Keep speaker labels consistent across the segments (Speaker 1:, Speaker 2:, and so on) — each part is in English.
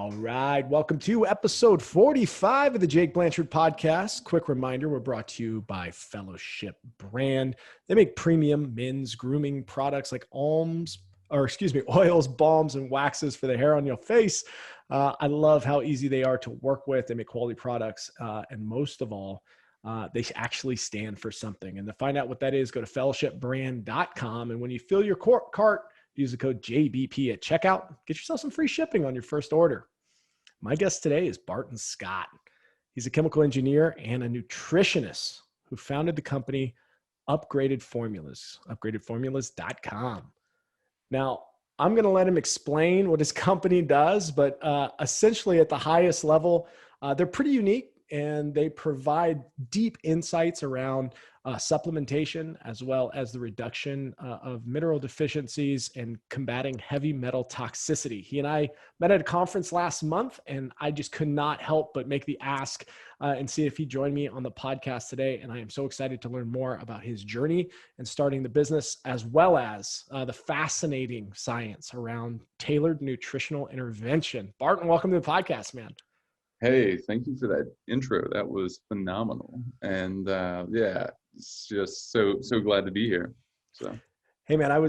Speaker 1: All right. Welcome to episode 45 of the Jake Blanchard podcast. Quick reminder, we're brought to you by Fellowship Brand. They make premium men's grooming products like oils, balms, and waxes for the hair on your face. I love how easy they are to work with. They make quality products. And most of all, they actually stand for something. And to find out what that is, go to fellowshipbrand.com. And when you fill your cart, use the code JBP at checkout. Get yourself some free shipping on your first order. My guest today is Barton Scott. He's a chemical engineer and a nutritionist who founded the company Upgraded Formulas, upgradedformulas.com. Now, I'm going to let him explain what his company does, but essentially at the highest level, they're pretty unique and they provide deep insights around supplementation, as well as the reduction of mineral deficiencies and combating heavy metal toxicity. He and I met at a conference last month, and I just could not help but make the ask and see if he joined me on the podcast today. And I am so excited to learn more about his journey and starting the business, as well as the fascinating science around tailored nutritional intervention. Barton, welcome to the podcast, man.
Speaker 2: Hey, thank you for that intro. That was phenomenal. And yeah, it's just so glad to be here. So,
Speaker 1: hey man, I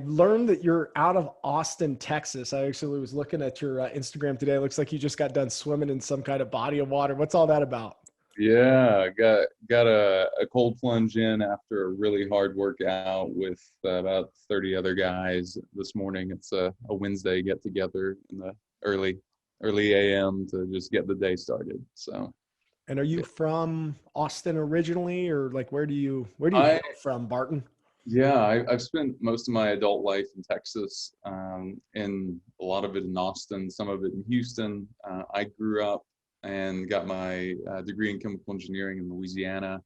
Speaker 1: learned that you're out of Austin, Texas. I actually was looking at your Instagram today. It looks like you just got done swimming in some kind of body of water. What's all that about?
Speaker 2: yeah, got a cold plunge in after a really hard workout with about 30 other guys this morning. It's a Wednesday get together in the early AM to just get the day started. So,
Speaker 1: and are you from Austin originally, or like where do you hail from, Barton?
Speaker 2: Yeah, I've spent most of my adult life in Texas, and a lot of it in Austin, some of it in Houston. I grew up and got my degree in chemical engineering in Louisiana,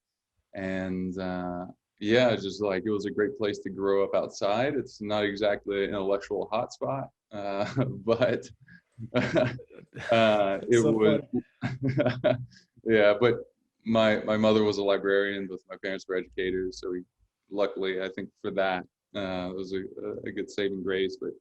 Speaker 2: and yeah, just like it was a great place to grow up outside. It's not exactly an intellectual hotspot, but it
Speaker 1: so
Speaker 2: was yeah, but my mother was a librarian, both my parents were educators, so luckily I think for that it was a good saving grace. But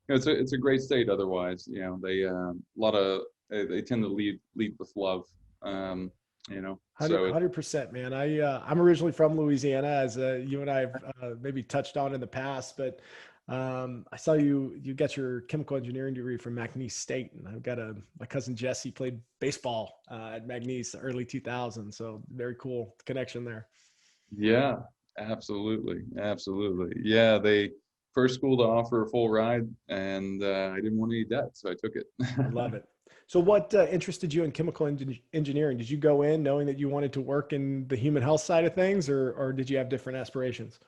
Speaker 2: you know, it's a great state otherwise. You know, they tend to lead with love. You know,
Speaker 1: 100%, man. I'm originally from Louisiana, as you and I have maybe touched on in the past, but I saw you got your chemical engineering degree from McNeese State, and I've got my cousin Jesse played baseball at McNeese early 2000s, so very cool connection there.
Speaker 2: Yeah, absolutely. Yeah, they first school to offer a full ride, and I didn't want any debt, so I took it.
Speaker 1: I love it. So what interested you in chemical engineering? Did you go in knowing that you wanted to work in the human health side of things, or did you have different aspirations?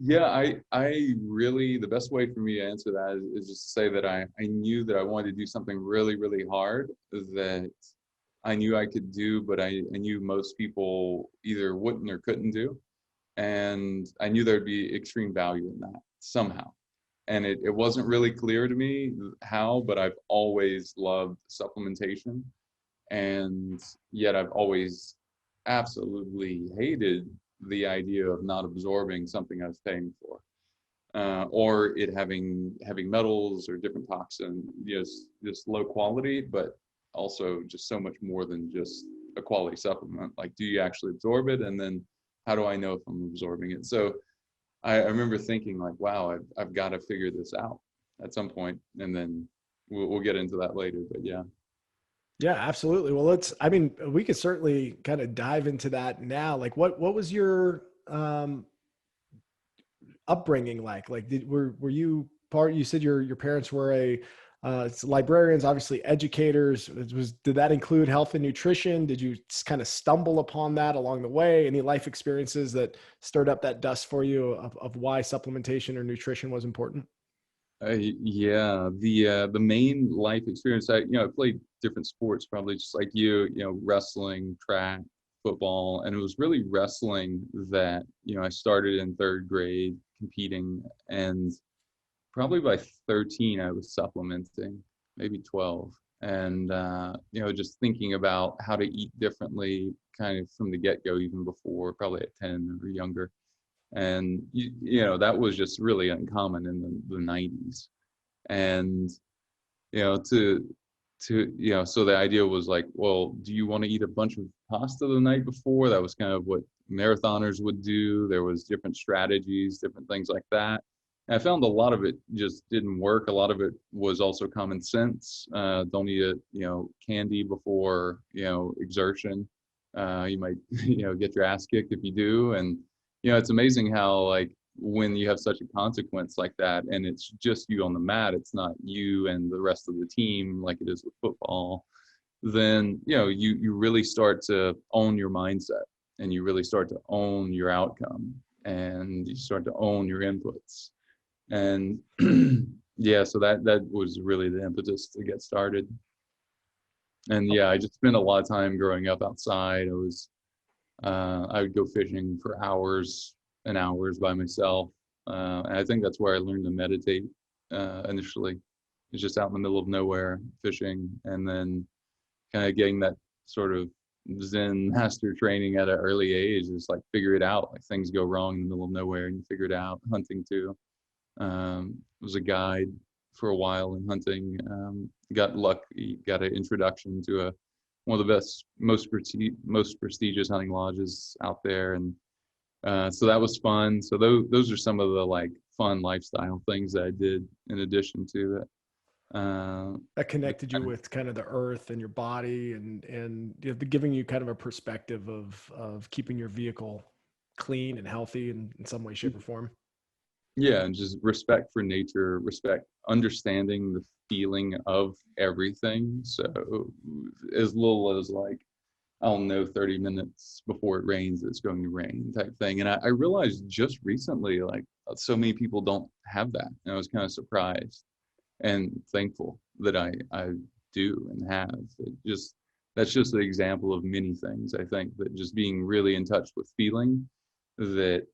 Speaker 2: Yeah, I really, the best way for me to answer that is just to say that I knew that I wanted to do something really, really hard that I knew I could do, but I knew most people either wouldn't or couldn't do. And I knew there'd be extreme value in that somehow. And it wasn't really clear to me how, but I've always loved supplementation. And yet I've always absolutely hated the idea of not absorbing something I was paying for, or it having heavy metals or different toxins, just low quality, but also just so much more than just a quality supplement. Like, do you actually absorb it? And then how do I know if I'm absorbing it? So I remember thinking like, wow, I've got to figure this out at some point, and then we'll get into that later, but yeah.
Speaker 1: Yeah, absolutely. Well, we could certainly kind of dive into that now. Like what was your upbringing like? Like were you you said your parents were librarians, obviously educators. Did that include health and nutrition? Did you kind of stumble upon that along the way? Any life experiences that stirred up that dust for you of why supplementation or nutrition was important?
Speaker 2: Yeah, the main life experience, I played different sports, probably just like wrestling, track, football, and it was really wrestling that I started in third grade competing, and probably by 13 I was supplementing, maybe 12, and just thinking about how to eat differently, kind of from the get-go, even before, probably at 10 or younger. And that was just really uncommon in the 90s. And to so the idea was like, well, do you want to eat a bunch of pasta the night before? That was kind of what marathoners would do. There was different strategies, different things like that. And I found a lot of it just didn't work. A lot of it was also common sense. Don't eat candy before, exertion. You might, get your ass kicked if you do. And, it's amazing how, like, when you have such a consequence like that and it's just you on the mat, it's not you and the rest of the team like it is with football, then you really start to own your mindset, and you really start to own your outcome, and you start to own your inputs. And yeah, so that was really the impetus to get started. And yeah, I just spent a lot of time growing up outside. I would go fishing for hours and hours by myself. And I think that's where I learned to meditate initially. It's just out in the middle of nowhere fishing, and then kind of getting that sort of Zen master training at an early age. Is like figure it out. Like things go wrong in the middle of nowhere and you figure it out. Hunting too. Was a guide for a while in hunting. Got lucky, got an introduction to one of the best, most prestigious hunting lodges out there, and so that was fun. So those are some of the like fun lifestyle things that I did in addition to that.
Speaker 1: That connected you with kind of the earth and your body, and giving you kind of a perspective of keeping your vehicle clean and healthy in some way, shape, or form.
Speaker 2: Yeah, and just respect for nature, understanding the feeling of everything. So as little as like, I'll know 30 minutes before it rains, it's going to rain type thing. And I realized just recently, like so many people don't have that. And I was kind of surprised and thankful that I do and have. That's just an example of many things. I think that just being really in touch with feeling that,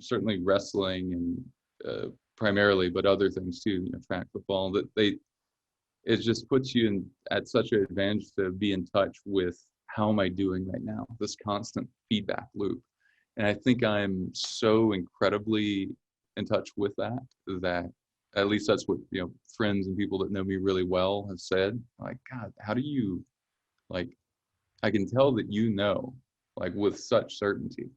Speaker 2: certainly wrestling and primarily, but other things too, track, football, that it just puts you at such an advantage to be in touch with how am I doing right now, this constant feedback loop. And I think I'm so incredibly in touch with that at least that's what friends and people that know me really well have said, like, God, how do you, like, I can tell that like with such certainty.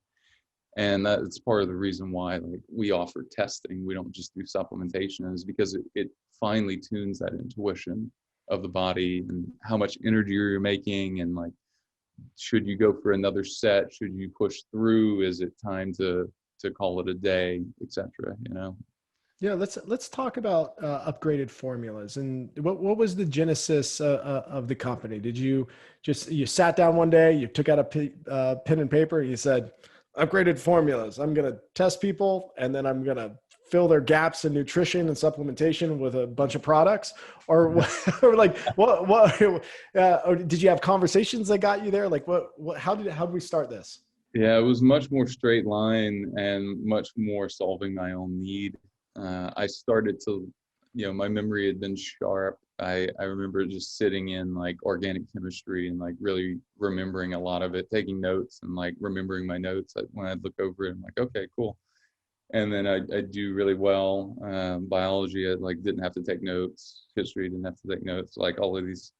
Speaker 2: And that's part of the reason why, like, we offer testing. We don't just do supplementation, is because it finely tunes that intuition of the body and how much energy you're making, and like, should you go for another set? Should you push through? Is it time to call it a day, etc.
Speaker 1: Yeah, let's talk about upgraded formulas. And what was the genesis of the company? Did you sat down one day, you took out a pen and paper, and you said, upgraded formulas, I'm going to test people, and then I'm going to fill their gaps in nutrition and supplementation with a bunch of products? Or, or like, or did you have conversations that got you there? Like how did we start this?
Speaker 2: Yeah, it was much more straight line and much more solving my own need. I started to, my memory had been sharp. I remember just sitting in like organic chemistry and like really remembering a lot of it, taking notes and like remembering my notes. When I'd look over it, I'm like, okay, cool. And then I do really well. Biology, I like didn't have to take notes. History, didn't have to take notes. Like all of these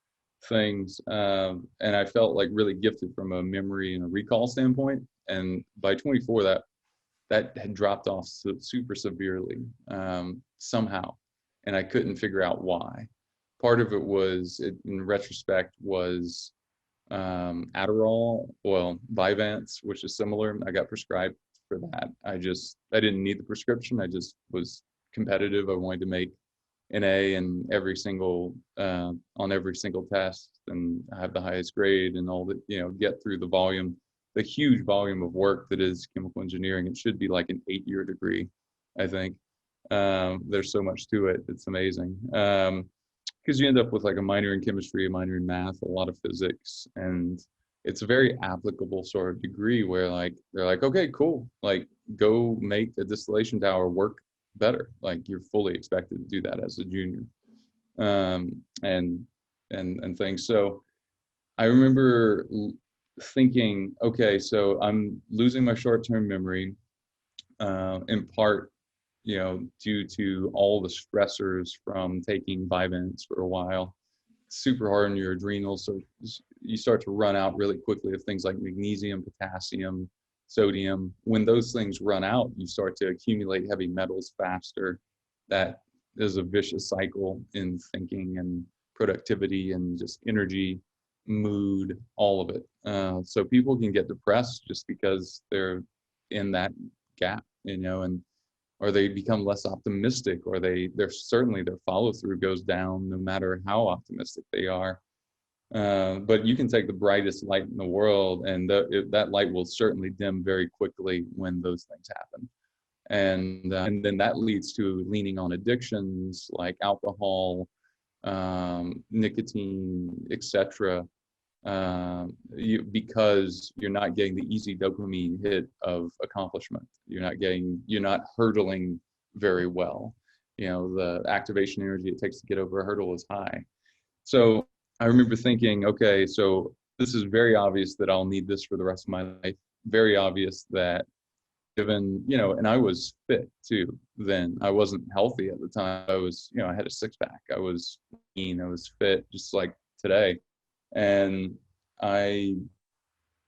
Speaker 2: things, and I felt like really gifted from a memory and a recall standpoint. And by 24, that had dropped off super severely somehow, and I couldn't figure out why. Part of it was, in retrospect, was Adderall, Vyvanse, which is similar. I got prescribed for that. I didn't need the prescription. I just was competitive. I wanted to make an A in every single on every single test and have the highest grade and all that. Get through the huge volume of work that is chemical engineering. It should be like an 8-year degree, I think. There's so much to it. It's amazing. Because you end up with like a minor in chemistry, a minor in math, a lot of physics, and it's a very applicable sort of degree where like they're like, okay, cool, like go make a distillation tower work better. Like you're fully expected to do that as a junior, and things. So I remember thinking, okay, so I'm losing my short-term memory, in part, due to all the stressors from taking Vyvanse for a while. super hard on your adrenals. So you start to run out really quickly of things like magnesium, potassium, sodium. When those things run out, you start to accumulate heavy metals faster. That is a vicious cycle in thinking and productivity and just energy, mood, all of it. So people can get depressed just because they're in that gap, and or they become less optimistic, or they're certainly their follow through goes down no matter how optimistic they are. But you can take the brightest light in the world, and that light will certainly dim very quickly when those things happen. And then that leads to leaning on addictions like alcohol, nicotine, etc. Because you're not getting the easy dopamine hit of accomplishment. You're not hurdling very well. The activation energy it takes to get over a hurdle is high. So I remember thinking, okay, so this is very obvious that I'll need this for the rest of my life. Very obvious that given, and I was fit too then. I wasn't healthy at the time. I had a six pack. I was lean, I was fit, just like today. And I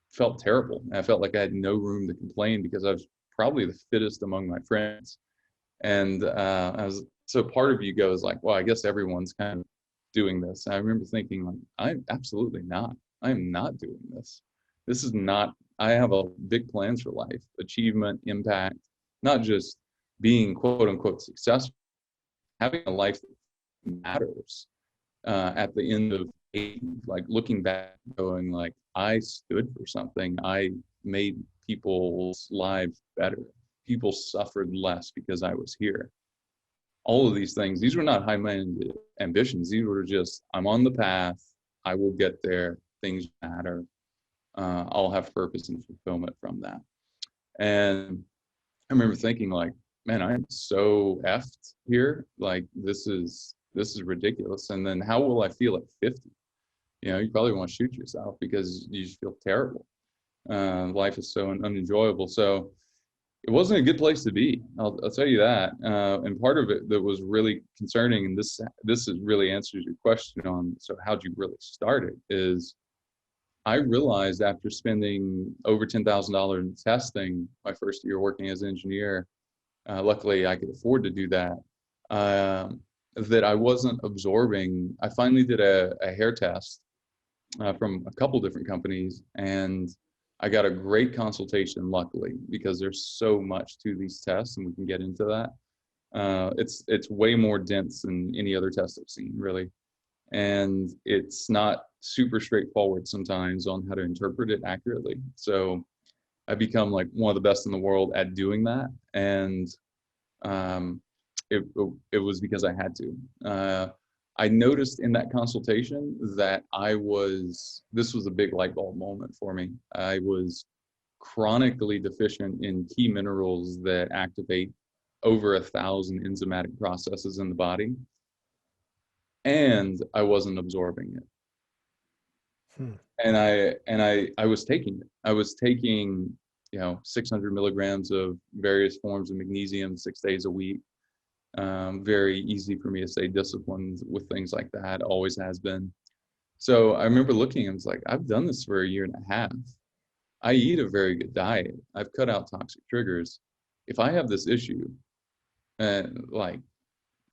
Speaker 2: felt terrible. I felt like I had no room to complain because I was probably the fittest among my friends. And so part of you goes like, well, I guess everyone's kind of doing this. And I remember thinking like, I'm absolutely not. I'm not doing this. This is not, I have a big plans for life, achievement, impact, not just being quote unquote successful, having a life that matters at the end of 80, like looking back, going like, I stood for something. I made people's lives better. People suffered less because I was here. All of these things, these were not high-minded ambitions. These were just, I'm on the path. I will get there. Things matter. I'll have purpose and fulfillment from that. And I remember thinking like, man, I'm so effed here. Like, this is ridiculous. And then how will I feel at 50? You probably want to shoot yourself because you just feel terrible. Life is so unenjoyable. So it wasn't a good place to be. I'll tell you that. And part of it that was really concerning, and this is really answers your question on, so how'd you really start it, is I realized after spending over $10,000 in testing my first year working as an engineer, luckily I could afford to do that, that I wasn't absorbing. I finally did a hair test from a couple different companies, and I got a great consultation, luckily, because there's so much to these tests, and we can get into that. It's way more dense than any other test I've seen, really. And it's not super straightforward sometimes on how to interpret it accurately. So I become like one of the best in the world at doing that. And it was because I had to. I noticed in that consultation that this was a big light bulb moment for me. I was chronically deficient in key minerals that activate over 1,000 enzymatic processes in the body. And I wasn't absorbing it. And I was taking it. I was taking, 600 milligrams of various forms of magnesium 6 days a week. Very easy for me to stay disciplined with things like that. Always has been. So I remember looking, I was like, I've done this for a year and a half. I eat a very good diet. I've cut out toxic triggers. If I have this issue, like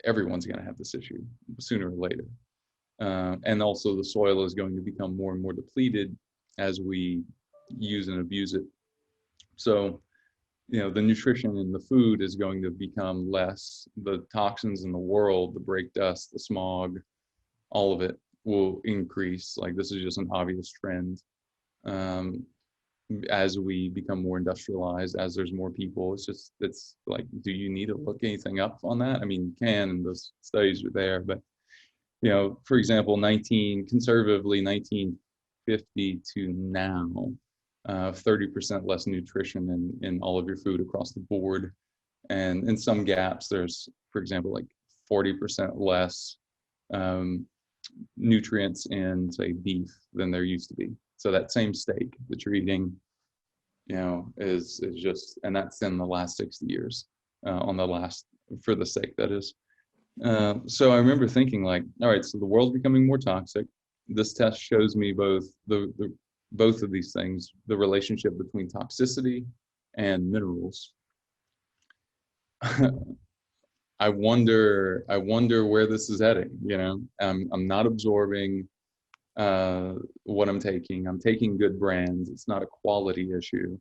Speaker 2: everyone's going to have this issue sooner or later. And also the soil is going to become more and more depleted as we use and abuse it. So, the nutrition in the food is going to become less. The toxins in the world, the brake dust, the smog, all of it will increase. Like, this is just an obvious trend. As we become more industrialized, as there's more people, it's like, do you need to look anything up on that? I mean, you can, and those studies are there, but for example, conservatively 1950 to now, 30% less nutrition in all of your food across the board. And in some gaps, there's, for example, like 40% less nutrients in, say, beef than there used to be. So that same steak that you're eating, is just, and that's in the last 60 years, for the steak, that is. So I remember thinking like, all right, so the world's becoming more toxic. This test shows me both of these things, the relationship between toxicity and minerals. I wonder where this is heading. I'm not absorbing what I'm taking. I'm taking good brands. It's not a quality issue.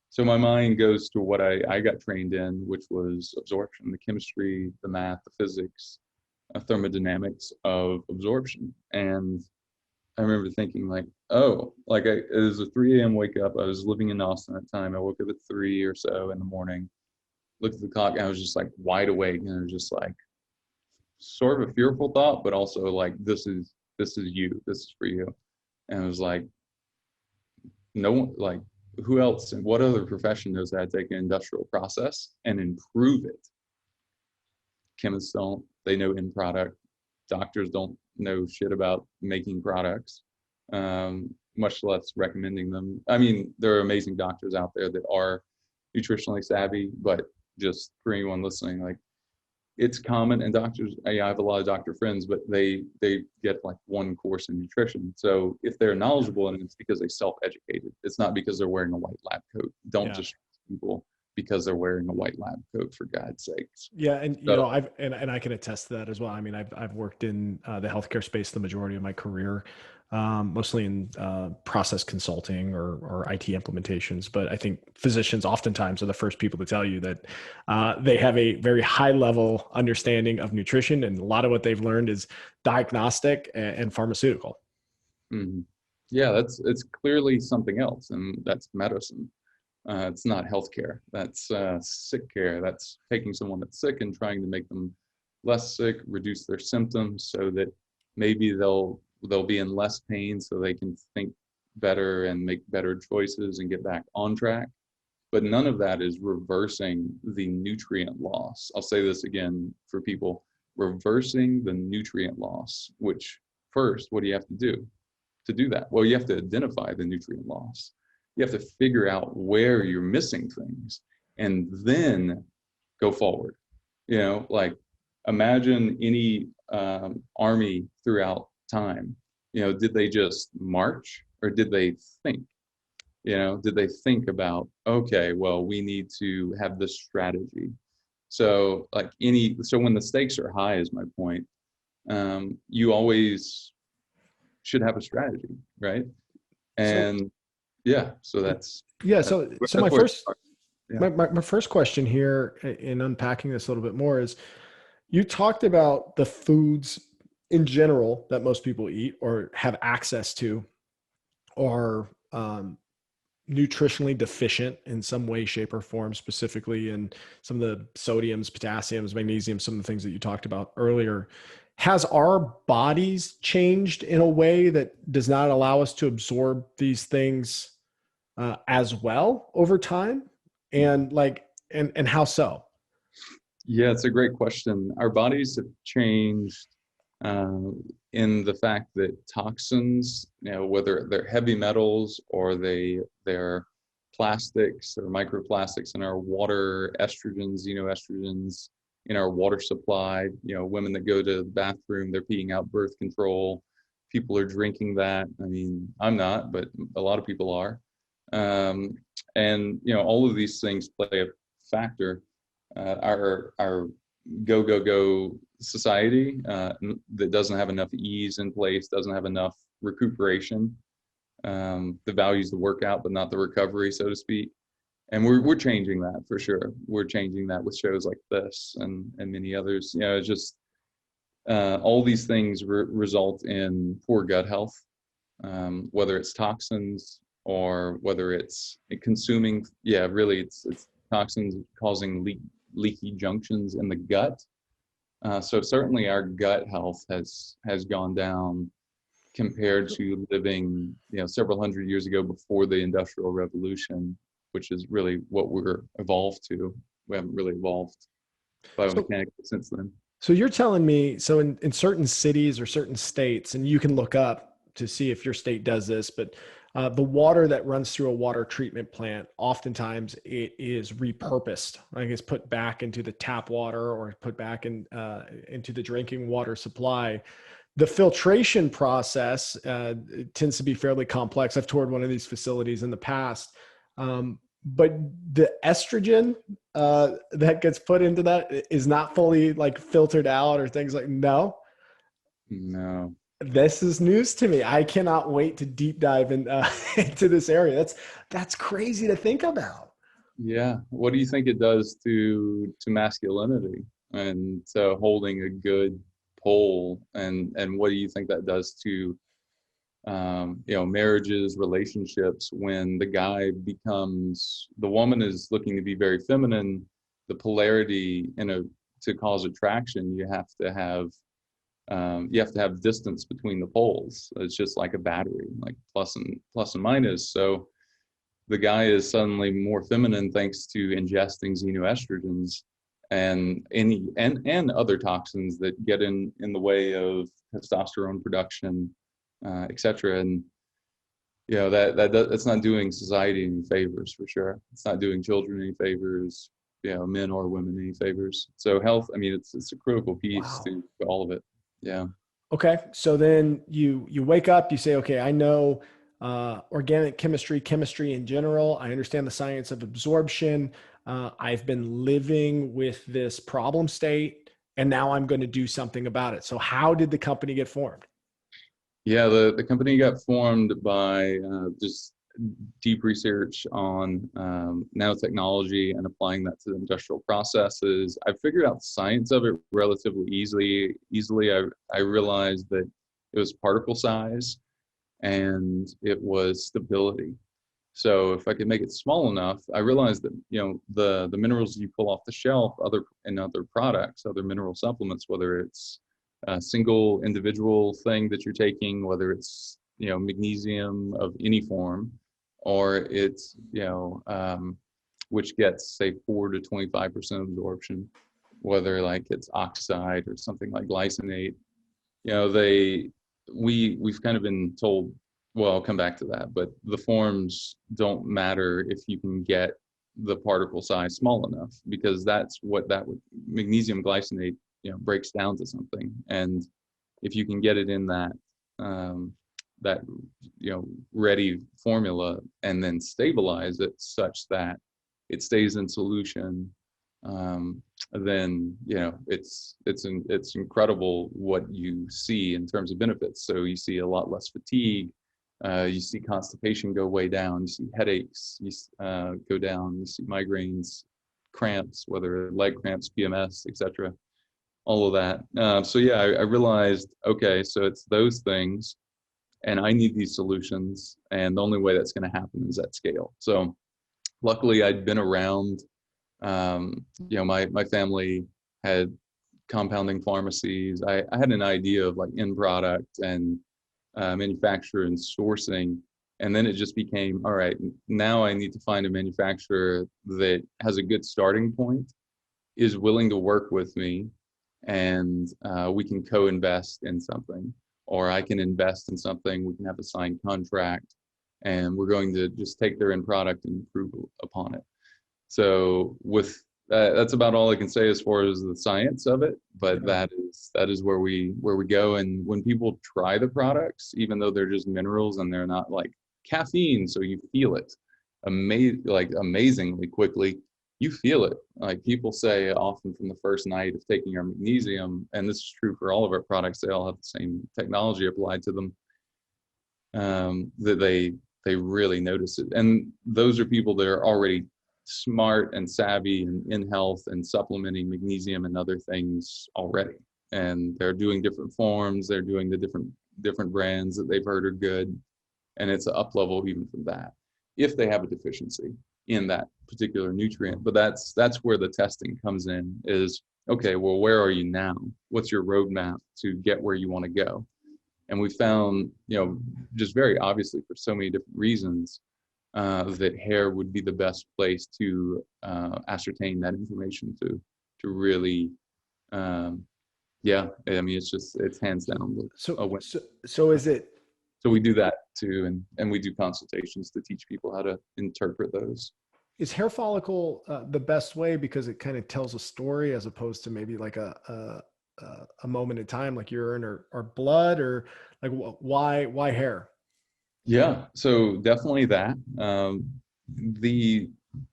Speaker 2: So my mind goes to what I got trained in, which was absorption, the chemistry, the math, the physics, thermodynamics of absorption. And I remember thinking like, oh, it was a 3 a.m. wake up. I was living in Austin at the time. I woke up at 3 or so in the morning, looked at the clock, and I was just like wide awake, and it was just like sort of a fearful thought, but also like this is for you. And it was like, no one, like, who else and what other profession knows how to take an industrial process and improve it? Chemists don't. They know end product. Doctors don't know shit about making products, much less recommending them. I mean, there are amazing doctors out there that are nutritionally savvy, but just for anyone listening, like, it's common, and doctors, I have a lot of doctor friends, but they get like one course in nutrition. So if they're knowledgeable, and it's because they self-educated, it's not because they're wearing a white lab coat. Don't just people because they're wearing a white lab coat, for God's sakes.
Speaker 1: Yeah. And, you know, I can attest to that as well. I mean, I've worked in the healthcare space the majority of my career, mostly in process consulting or IT implementations. But I think physicians oftentimes are the first people to tell you that they have a very high level understanding of nutrition. And a lot of what they've learned is diagnostic and pharmaceutical.
Speaker 2: Mm-hmm. Yeah, it's clearly something else, and that's medicine. It's not healthcare. That's sick care. That's taking someone that's sick and trying to make them less sick, reduce their symptoms, so that maybe they'll be in less pain, so they can think better and make better choices and get back on track. But none of that is reversing the nutrient loss. I'll say this again for people: reversing the nutrient loss. Which, first, what do you have to do that? Well, you have to identify the nutrient loss. You have to figure out where you're missing things and then go forward. Like, imagine any army throughout time. Did they just march, or did they think? Did they think about, okay, well, we need to have this strategy? So when the stakes are high, is my point, you always should have a strategy, right? And so that's
Speaker 1: my first my first question here, in unpacking this a little bit more, is you talked about the foods in general that most people eat or have access to are nutritionally deficient in some way, shape, or form, specifically in some of the sodiums, potassiums, magnesium, some of the things that you talked about earlier. Has our bodies changed in a way that does not allow us to absorb these things as well over time? And how so?
Speaker 2: Yeah, it's a great question. Our bodies have changed in the fact that toxins, whether they're heavy metals or they're plastics or microplastics in our water, estrogens, xenoestrogens in our water supply, women that go to the bathroom, they're peeing out birth control. People are drinking that. I mean, I'm not, but a lot of people are. And all of these things play a factor. Our go society that doesn't have enough ease in place, doesn't have enough recuperation, that values the workout but not the recovery, so to speak. And we're changing that for sure. We're changing that with shows like this and many others. It's just all these things result in poor gut health, whether it's toxins or whether it's consuming. Yeah, really, it's toxins causing leaky junctions in the gut. So certainly our gut health has gone down compared to living, several hundred years ago before the Industrial Revolution, which is really what we're evolved to. We haven't really evolved biomechanically since then.
Speaker 1: So you're telling me, so in certain cities or certain states, and you can look up to see if your state does this, but The water that runs through a water treatment plant, oftentimes it is repurposed. Like it's put back into the tap water or put back into the drinking water supply. The filtration process tends to be fairly complex. I've toured one of these facilities in the past. But the estrogen that gets put into that is not fully like filtered out or things like, no. This is news to me. I cannot wait to deep dive into this area. That's crazy to think about.
Speaker 2: Yeah. What do you think it does to masculinity and to holding a good pole? And what do you think that does to marriages, relationships, when the woman is looking to be very feminine, the polarity to cause attraction, you have to have distance between the poles. It's just like a battery, like plus and minus. So the guy is suddenly more feminine thanks to ingesting xenoestrogens and other toxins that get in the way of testosterone production, etc. And that's not doing society any favors, for sure. It's not doing children any favors, men or women any favors. So health, I mean, it's a critical piece to all of it. Yeah.
Speaker 1: Okay. So then you wake up, you say, okay, I know organic chemistry in general. I understand the science of absorption. I've been living with this problem state, and now I'm going to do something about it. So how did the company get formed?
Speaker 2: Yeah, the company got formed by just deep research on nanotechnology and applying that to industrial processes. I figured out the science of it relatively easily. I realized that it was particle size and it was stability. So if I could make it small enough, I realized that the minerals you pull off the shelf, other products, other mineral supplements, whether it's a single individual thing that you're taking, whether it's magnesium of any form, or it's which gets say 4 to 25% absorption, whether like it's oxide or something like glycinate. We've kind of been told, well, I'll come back to that, but the forms don't matter if you can get the particle size small enough, because that's what magnesium glycinate breaks down to something. And if you can get it in that ready formula and then stabilize it such that it stays in solution, then it's incredible what you see in terms of benefits. So you see a lot less fatigue, you see constipation go way down, you see headaches go down, you see migraines, cramps, whether leg cramps, PMS, etc., all of that. I realized, okay, so it's those things, and I need these solutions, and the only way that's going to happen is at scale. So luckily I'd been around, my family had compounding pharmacies. I had an idea of like end product and manufacturer and sourcing. And then it just became, all right, now I need to find a manufacturer that has a good starting point, is willing to work with me, and we can co-invest in something, or I can invest in something, we can have a signed contract, and we're going to just take their end product and improve upon it. So with that's about all I can say as far as the science of it, but that is where we go. And when people try the products, even though they're just minerals and they're not like caffeine, so you feel it amazingly quickly, you feel it. Like people say often from the first night of taking our magnesium, and this is true for all of our products, they all have the same technology applied to them, that they really notice it. And those are people that are already smart and savvy and in health and supplementing magnesium and other things already. And they're doing different forms, they're doing the different brands that they've heard are good. And it's an up level even from that, if they have a deficiency in that particular nutrient. But that's where the testing comes in, is, okay, well, where are you now? What's your roadmap to get where you want to go? And we found, just very obviously for so many different reasons, that hair would be the best place to ascertain that information, to really, I mean, it's hands down.
Speaker 1: So is it
Speaker 2: So we do that too, and we do consultations to teach people how to interpret those.
Speaker 1: Is hair follicle the best way because it kind of tells a story as opposed to maybe like a moment in time, like urine or blood, or like why hair?
Speaker 2: Yeah, so definitely that. The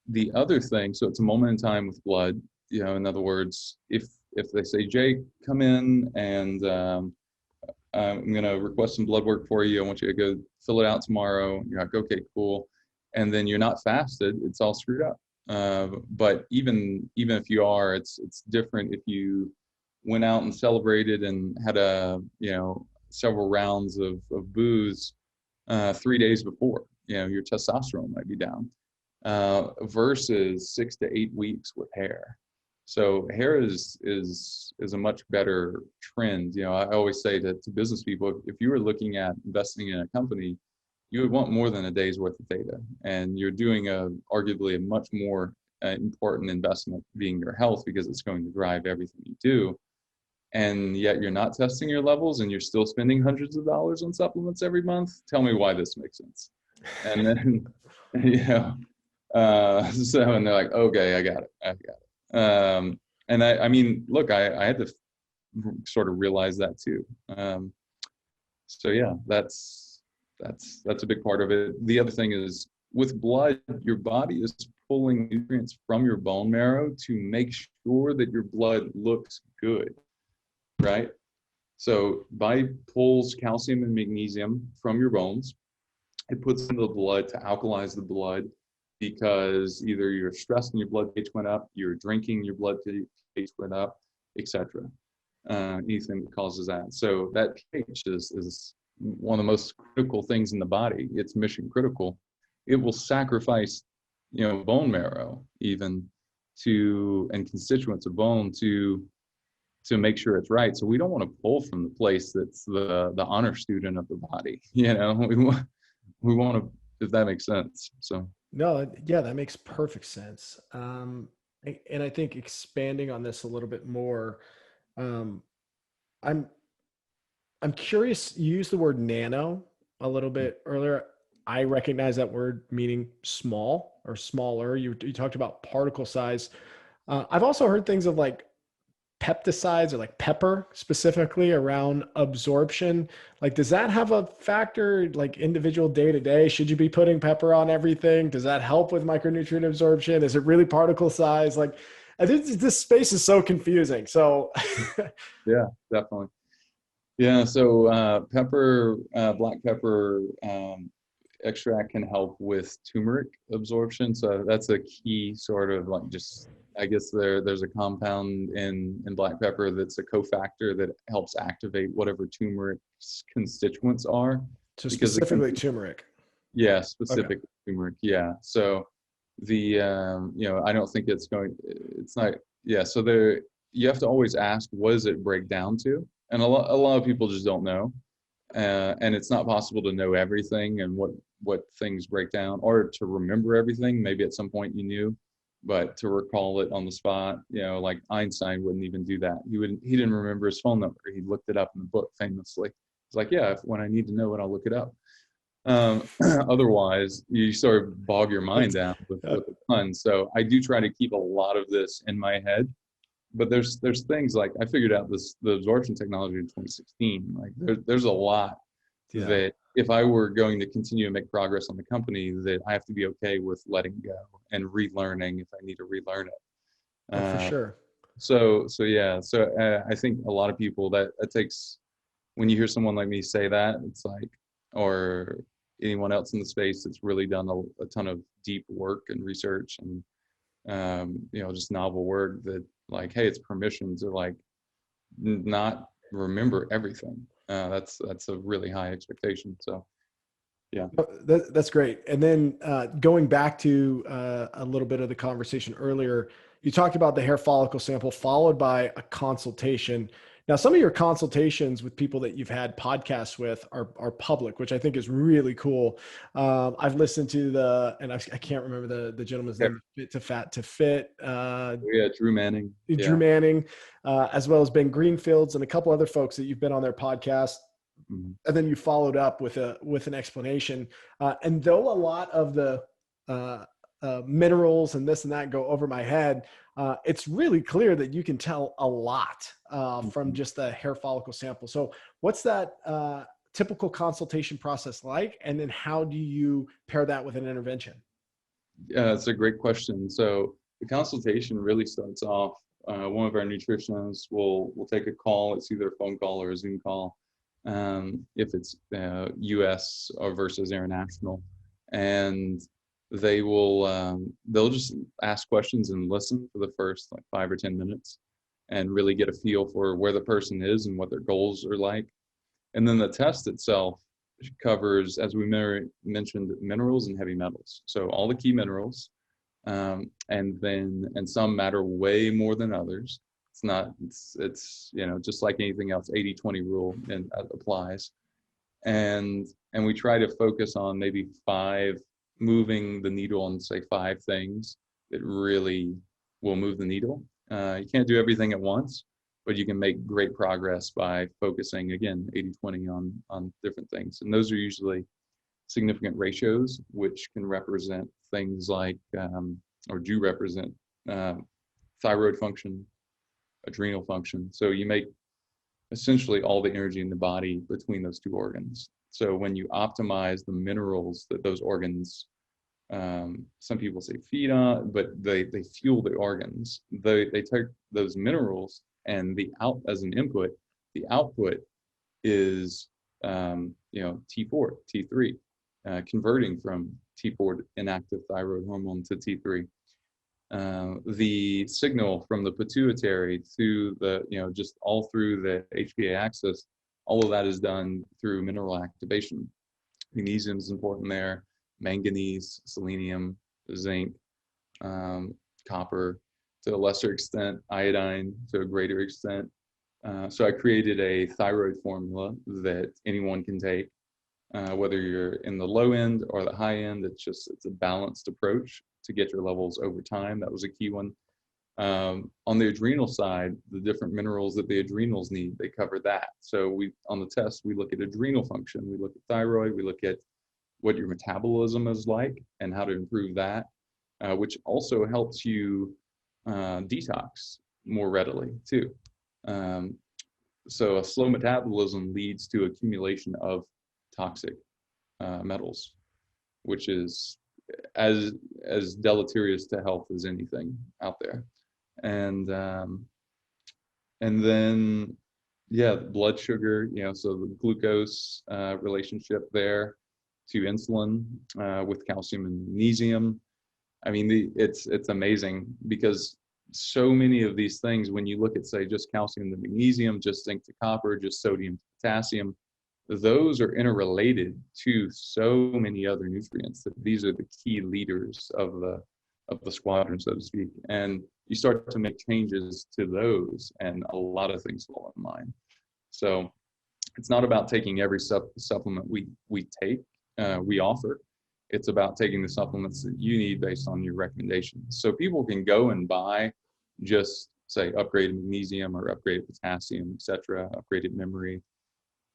Speaker 2: the other thing, so it's a moment in time with blood. In other words, if they say, Jake, come in and I'm going to request some blood work for you. I want you to go fill it out tomorrow. You're like, okay, cool. And then you're not fasted. It's all screwed up. But even if you are, it's different if you went out and celebrated and had several rounds of booze 3 days before. Your testosterone might be down versus 6 to 8 weeks with hair. So hair is a much better trend. I always say to business people, if you were looking at investing in a company, you would want more than a day's worth of data, and you're doing arguably a much more important investment, being your health, because it's going to drive everything you do. And yet you're not testing your levels, and you're still spending hundreds of dollars on supplements every month. Tell me why this makes sense. And then, and they're like, okay, I got it. And I mean, look, I had to sort of realize that too. So yeah, that's a big part of it. The other thing is, with blood, your body is pulling nutrients from your bone marrow to make sure that your blood looks good, right? So body pulls calcium and magnesium from your bones. It puts into the blood to alkalize the blood, because either you're stressed and your blood pH went up, you're drinking, your blood pH went up, etc. Anything that causes that. So that pH is one of the most critical things in the body. It's mission critical. It will sacrifice, bone marrow even and constituents of bone to make sure it's right. So we don't want to pull from the place that's the honor student of the body. We want to, if that makes sense. So.
Speaker 1: No, yeah, that makes perfect sense. And I think expanding on this a little bit more, I'm curious. You used the word nano a little bit earlier. I recognize that word meaning small or smaller. You talked about particle size. I've also heard things of like peptides or like pepper specifically around absorption. Like, does that have a factor, like individual day to day? Should you be putting pepper on everything? Does that help with micronutrient absorption? Is it really particle size? Like, I think this space is so confusing. So
Speaker 2: Yeah, definitely. Yeah. So pepper, black pepper extract can help with turmeric absorption. So that's a key sort of like, just, I guess there's a compound in black pepper that's a cofactor that helps activate whatever turmeric's constituents are.
Speaker 1: So specifically turmeric.
Speaker 2: Yeah, specific turmeric. Yeah. So the I don't think it's not. Yeah. So you have to always ask, what does it break down to? And a lot of people just don't know. And it's not possible to know everything and what things break down, or to remember everything. Maybe at some point you knew, but to recall it on the spot, like Einstein wouldn't even do that. He didn't remember his phone number. He looked it up in the book famously. It's like, yeah, when I need to know it, I'll look it up. Otherwise, you sort of bog your mind down with a ton. So I do try to keep a lot of this in my head. But there's things like, I figured out the absorption technology in 2016. Like there's a lot that if I were going to continue to make progress on the company, that I have to be okay with letting go and relearning if I need to relearn it.
Speaker 1: For sure.
Speaker 2: So yeah. So I think a lot of people that takes, when you hear someone like me say that, it's like, or anyone else in the space that's really done a ton of deep work and research and just novel work, that like, hey, it's permission to like not remember everything. That's a really high expectation. So yeah,
Speaker 1: that's great. And then going back to a little bit of the conversation earlier, you talked about the hair follicle sample followed by a consultation. Now, some of your consultations with people that you've had podcasts with are public, which I think is really cool. I've listened to and I can't remember the gentleman's name, Fit to Fat to Fit.
Speaker 2: Drew Manning.
Speaker 1: Drew Manning, as well as Ben Greenfields and a couple other folks that you've been on their podcast.
Speaker 2: Mhm.
Speaker 1: And then you followed up with an explanation. And though a lot of the minerals and this and that go over my head, it's really clear that you can tell a lot from
Speaker 2: Mhm.
Speaker 1: just the hair follicle sample. So what's that typical consultation process like? And then how do you pair that with an intervention?
Speaker 2: Yeah, it's a great question. So the consultation really starts off. One of our nutritionists will take a call. It's either a phone call or a Zoom call, if it's U.S. or versus international, and they'll just ask questions and listen for the first like 5 or 10 minutes, and really get a feel for where the person is and what their goals are like. And then the test itself covers, as we mentioned, minerals and heavy metals. So all the key minerals, and some matter way more than others. It's just like anything else, 80-20 rule and applies. And we try to focus on maybe moving the needle on, say, 5 things that really will move the needle. You can't do everything at once, but you can make great progress by focusing, again, 80-20 on different things. And those are usually significant ratios, which can represent things like, or do represent, thyroid function, adrenal function. So you make essentially all the energy in the body between those two organs. So when you optimize the minerals that those organs, some people say feed on, but they fuel the organs. They take those minerals and as an input, the output is T4, T3, converting from T4 inactive thyroid hormone to T3. The signal from the pituitary to just all through the HPA axis, all of that is done through mineral activation. Magnesium is important there, manganese, selenium, zinc, copper, to a lesser extent, iodine to a greater extent. So I created a thyroid formula that anyone can take, whether you're in the low end or the high end. It's a balanced approach to get your levels over time. That was a key one. On the adrenal side, the different minerals that the adrenals need, they cover that. So on the test, we look at adrenal function, we look at thyroid, we look at what your metabolism is like and how to improve that, which also helps you detox more readily too. So a slow metabolism leads to accumulation of toxic metals, which is as deleterious to health as anything out there. And then blood sugar, so the glucose relationship there to insulin, with calcium and magnesium. I mean, it's amazing because so many of these things, when you look at, say, just calcium to magnesium, just zinc to copper, just sodium to potassium, those are interrelated to so many other nutrients that these are the key leaders of the squadron, so to speak. And you start to make changes to those, and a lot of things fall in line. So it's not about taking every supplement we offer. It's about taking the supplements that you need based on your recommendations. So people can go and buy just, say, upgraded magnesium or upgraded potassium, etc., upgraded memory,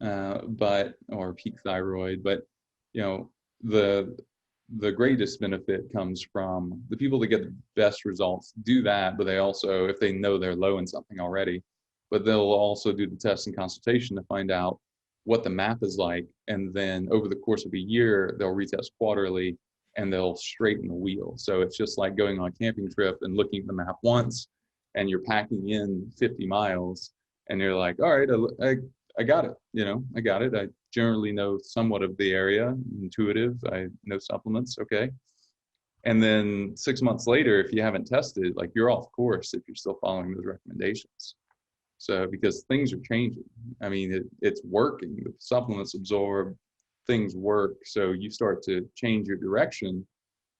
Speaker 2: or peak thyroid. But the greatest benefit comes from the people that get the best results do that, but they also, if they know they're low in something already, but they'll also do the test and consultation to find out what the map is like. And then over the course of a year, they'll retest quarterly and they'll straighten the wheel. So it's just like going on a camping trip and looking at the map once, and you're packing in 50 miles and you're like, all right, I got it. I got it. I generally know somewhat of the area, intuitive. I know supplements. Okay. And then 6 months later, if you haven't tested, like, you're off course if you're still following those recommendations. So because things are changing. I mean, it's working. The supplements absorb, things work. So you start to change your direction,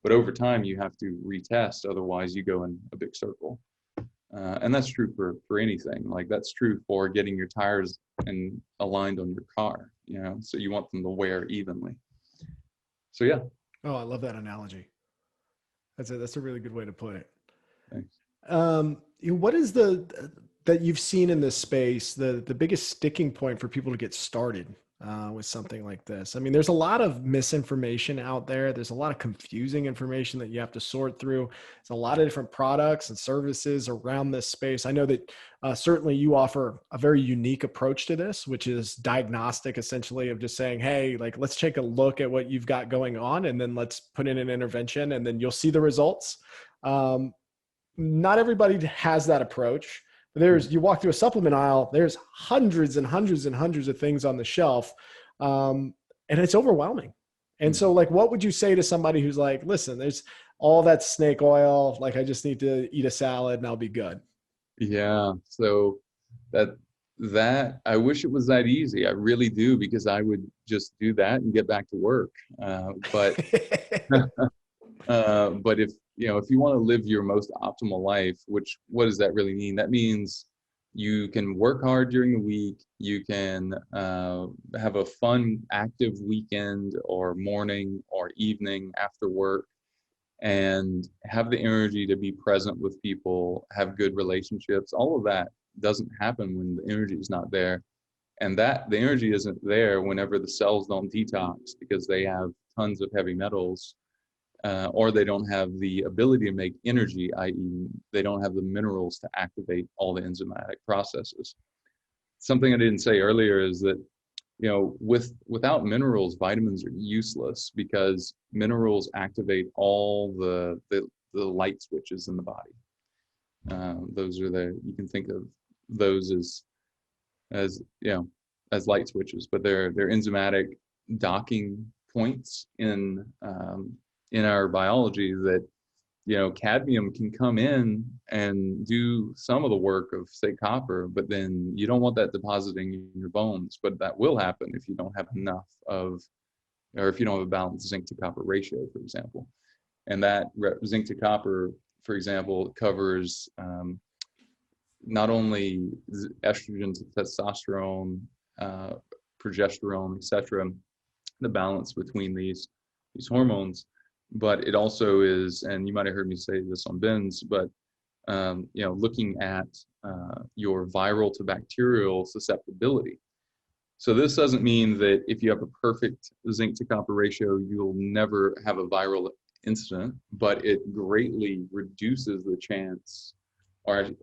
Speaker 2: but over time you have to retest. Otherwise you go in a big circle. And that's true for anything. Like, that's true for getting your tires and aligned on your car, so you want them to wear evenly. So yeah.
Speaker 1: Oh, I love that analogy. That's a really good way to put it.
Speaker 2: Thanks.
Speaker 1: What is that you've seen in this space, the biggest sticking point for people to get started? with something like this? I mean, there's a lot of misinformation out there. There's a lot of confusing information that you have to sort through. There's a lot of different products and services around this space. I know that certainly you offer a very unique approach to this, which is diagnostic, essentially, of just saying, hey, like, let's take a look at what you've got going on, and then let's put in an intervention, and then you'll see the results. Not everybody has that approach. You walk through a supplement aisle, there's hundreds and hundreds and hundreds of things on the shelf. And it's overwhelming. And so, like, what would you say to somebody who's like, listen, there's all that snake oil, like, I just need to eat a salad and I'll be good?
Speaker 2: Yeah. So that I wish it was that easy. I really do, because I would just do that and get back to work. But but if if you want to live your most optimal life, what does that really mean? That means you can work hard during the week. You can have a fun, active weekend or morning or evening after work, and have the energy to be present with people, have good relationships. All of that doesn't happen when the energy is not there. And that the energy isn't there whenever the cells don't detox, because they have tons of heavy metals, or they don't have the ability to make energy, i.e. they don't have the minerals to activate all the enzymatic processes. Something I didn't say earlier is that, without minerals, vitamins are useless, because minerals activate all the light switches in the body. Those are you can think of those as as light switches, but they're enzymatic docking points in our biology that, cadmium can come in and do some of the work of, say, copper, but then you don't want that depositing in your bones. But that will happen if you don't have enough or if you don't have a balanced zinc to copper ratio, for example. And that zinc to copper, for example, covers not only estrogen to testosterone, progesterone, etc., the balance between these hormones, but it also is, and you might have heard me say this on bins, but looking at your viral to bacterial susceptibility. So this doesn't mean that if you have a perfect zinc to copper ratio, you'll never have a viral incident, but it greatly reduces the chance,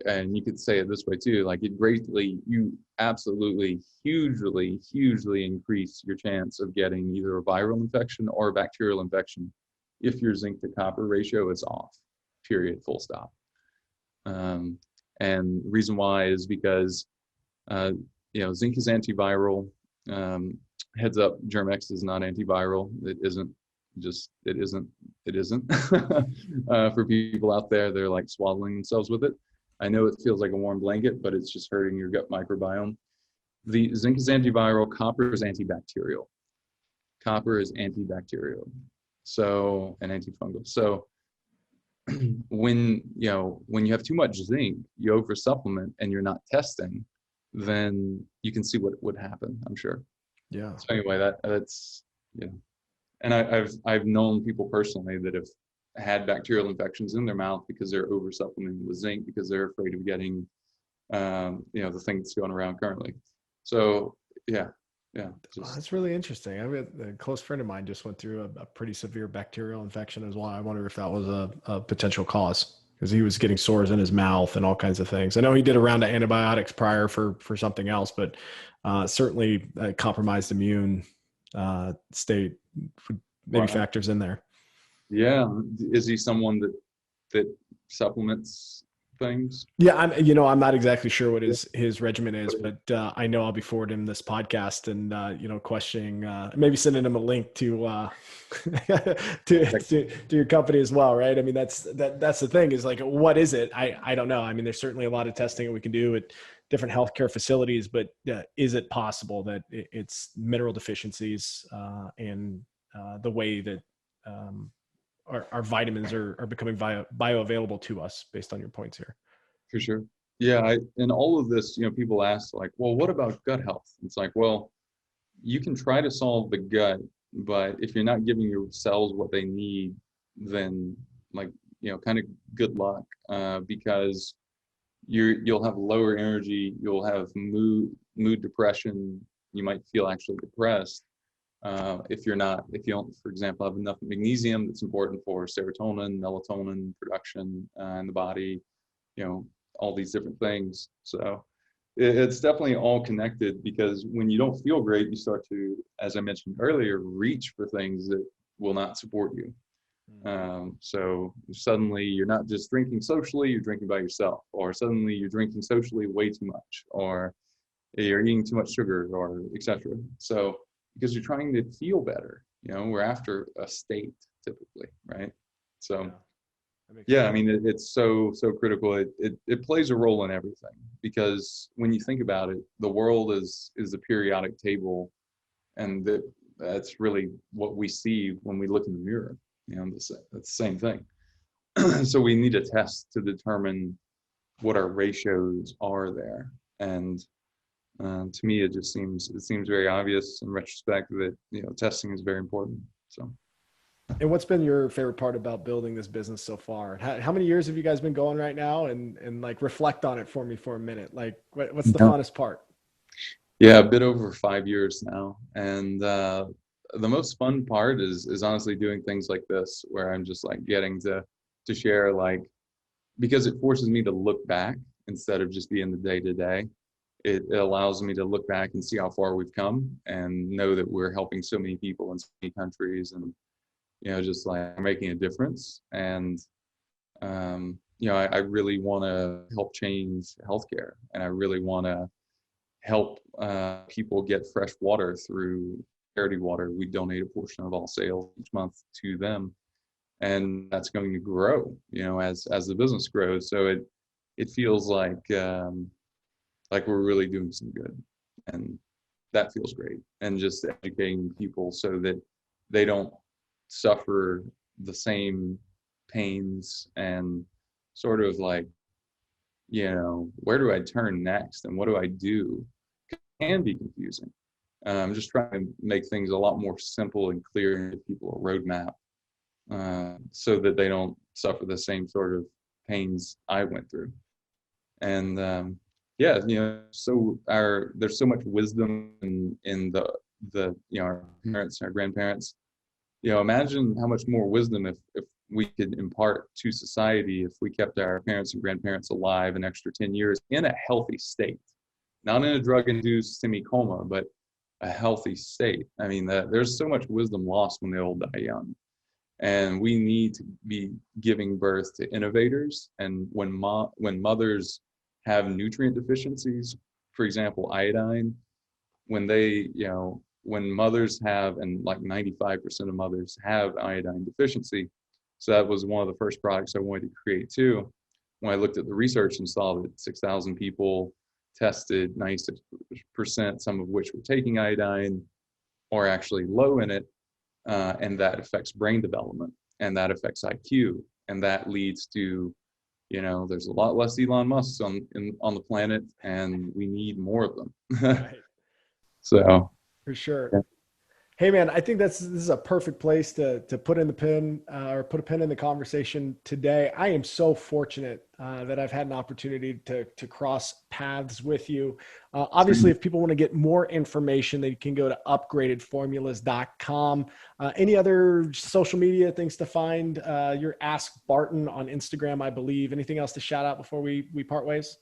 Speaker 2: and you could say it this way too, like you absolutely hugely increase your chance of getting either a viral infection or a bacterial infection if your zinc to copper ratio is off, period, full stop. And the reason why is because, zinc is antiviral. Heads up, Germ-X is not antiviral. It isn't. For people out there, they're like swaddling themselves with it. I know it feels like a warm blanket, but it's just hurting your gut microbiome. The zinc is antiviral, copper is antibacterial. So, and antifungal. So when you have too much zinc, you over supplement and you're not testing, then you can see what would happen, I'm sure.
Speaker 1: Yeah.
Speaker 2: So anyway, that's and I've known people personally that have had bacterial infections in their mouth because they're over supplementing with zinc, because they're afraid of getting the thing that's going around currently. So yeah.
Speaker 1: That's really interesting. I mean, a close friend of mine just went through a pretty severe bacterial infection as well. I wonder if that was a potential cause, because he was getting sores in his mouth and all kinds of things. I know he did a round of antibiotics prior for something else, but certainly compromised immune state, maybe factors in there.
Speaker 2: Yeah. Is he someone that supplements things?
Speaker 1: Yeah, I'm not exactly sure what his regimen is, but I know I'll be forwarding him this podcast and questioning, maybe sending him a link to to your company as well, right? I mean, that's the thing, is like, what is it? I don't know. I mean, there's certainly a lot of testing that we can do at different healthcare facilities, but is it possible that it's mineral deficiencies and the way that our vitamins are becoming bioavailable to us, based on your points here?
Speaker 2: For sure. Yeah. And all of this, people ask, like, well, what about gut health? It's like, well, you can try to solve the gut, but if you're not giving your cells what they need, then kind of good luck, because you'll have lower energy, you'll have mood depression, you might feel actually depressed if you don't, for example, have enough magnesium that's important for serotonin, melatonin production in the body, all these different things. So it's definitely all connected, because when you don't feel great, you start to, as I mentioned earlier, reach for things that will not support you. So suddenly you're not just drinking socially, you're drinking by yourself, or suddenly you're drinking socially way too much, or you're eating too much sugar, or etc. So because you're trying to feel better, we're after a state typically, right? So yeah, I mean, it's so critical. It plays a role in everything, because when you think about it, the world is a periodic table, and that's really what we see when we look in the mirror. That's the same thing. So we need a test to determine what our ratios are there, and to me, it seems very obvious in retrospect that testing is very important. So.
Speaker 1: And what's been your favorite part about building this business so far? How many years have you guys been going right now? And like, reflect on it for me for a minute. Like, what's the funnest part?
Speaker 2: Yeah, a bit over 5 years now. And the most fun part is honestly doing things like this, where I'm just like getting to share, like, because it forces me to look back instead of just being the day to day. It allows me to look back and see how far we've come, and know that we're helping so many people in so many countries, and just like making a difference. And I really want to help change healthcare, and I really want to help people get fresh water through charity water. We donate a portion of all sales each month to them, and that's going to grow, as the business grows. So it feels like we're really doing some good, and that feels great. And just educating people so that they don't suffer the same pains, and sort of like, where do I turn next, and what do I do, can be confusing. I'm just trying to make things a lot more simple and clear, and give people a roadmap, so that they don't suffer the same sort of pains I went through. And yeah, there's so much wisdom in the our parents, our grandparents. Imagine how much more wisdom if we could impart to society, if we kept our parents and grandparents alive an extra 10 years in a healthy state, not in a drug-induced semi-coma, but a healthy state. I mean, there's so much wisdom lost when the old die young. And we need to be giving birth to innovators. And when mothers have nutrient deficiencies, for example, iodine, when mothers have, and like 95% of mothers have iodine deficiency. So that was one of the first products I wanted to create too. When I looked at the research and saw that 6,000 people tested, 96%, some of which were taking iodine or actually low in it, and that affects brain development, and that affects IQ, and that leads to, there's a lot less Elon Musks on the planet, and we need more of them.
Speaker 1: Right.
Speaker 2: So
Speaker 1: For sure.
Speaker 2: yeah.
Speaker 1: Hey man, I think this is a perfect place to put in the pin, or put a pin in the conversation today. I am so fortunate that I've had an opportunity to cross paths with you. Obviously, if people want to get more information, they can go to upgradedformulas.com. Any other social media things to find? Your Ask Barton on Instagram, I believe. Anything else to shout out before we part ways?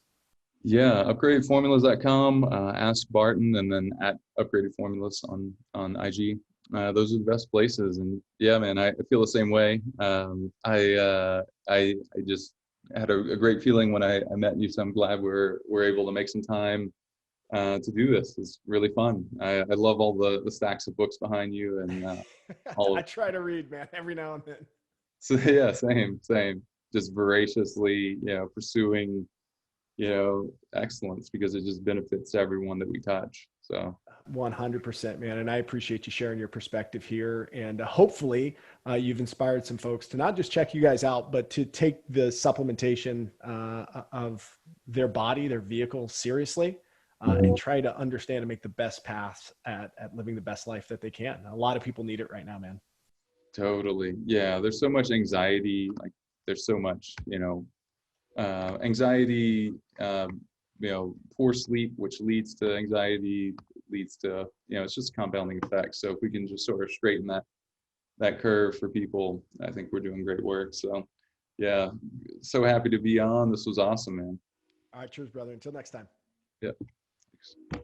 Speaker 2: Yeah, upgradedformulas.com, ask Barton, and then at upgraded formulas on IG. Those are the best places. And yeah, man, I feel the same way. I just had a great feeling when I met you, so I'm glad we're able to make some time to do this. It's really fun. I love all the stacks of books behind you, and all
Speaker 1: I
Speaker 2: of.
Speaker 1: try to read, man, every now and then.
Speaker 2: So yeah, same. Just voraciously, pursuing excellence, because it just benefits everyone that we touch. So
Speaker 1: 100%, man. And I appreciate you sharing your perspective here. And hopefully you've inspired some folks to not just check you guys out, but to take the supplementation of their body, their vehicle seriously, and try to understand and make the best path at living the best life that they can. A lot of people need it right now, man.
Speaker 2: totally. Yeah. There's so much anxiety. Like, there's so much, anxiety, poor sleep, which leads to anxiety, leads to, it's just a compounding effect. So if we can just sort of straighten that curve for people, I think we're doing great work. So yeah, so happy to be on. This was awesome, man.
Speaker 1: All right. Cheers, brother. Until next time.
Speaker 2: Yeah. Thanks.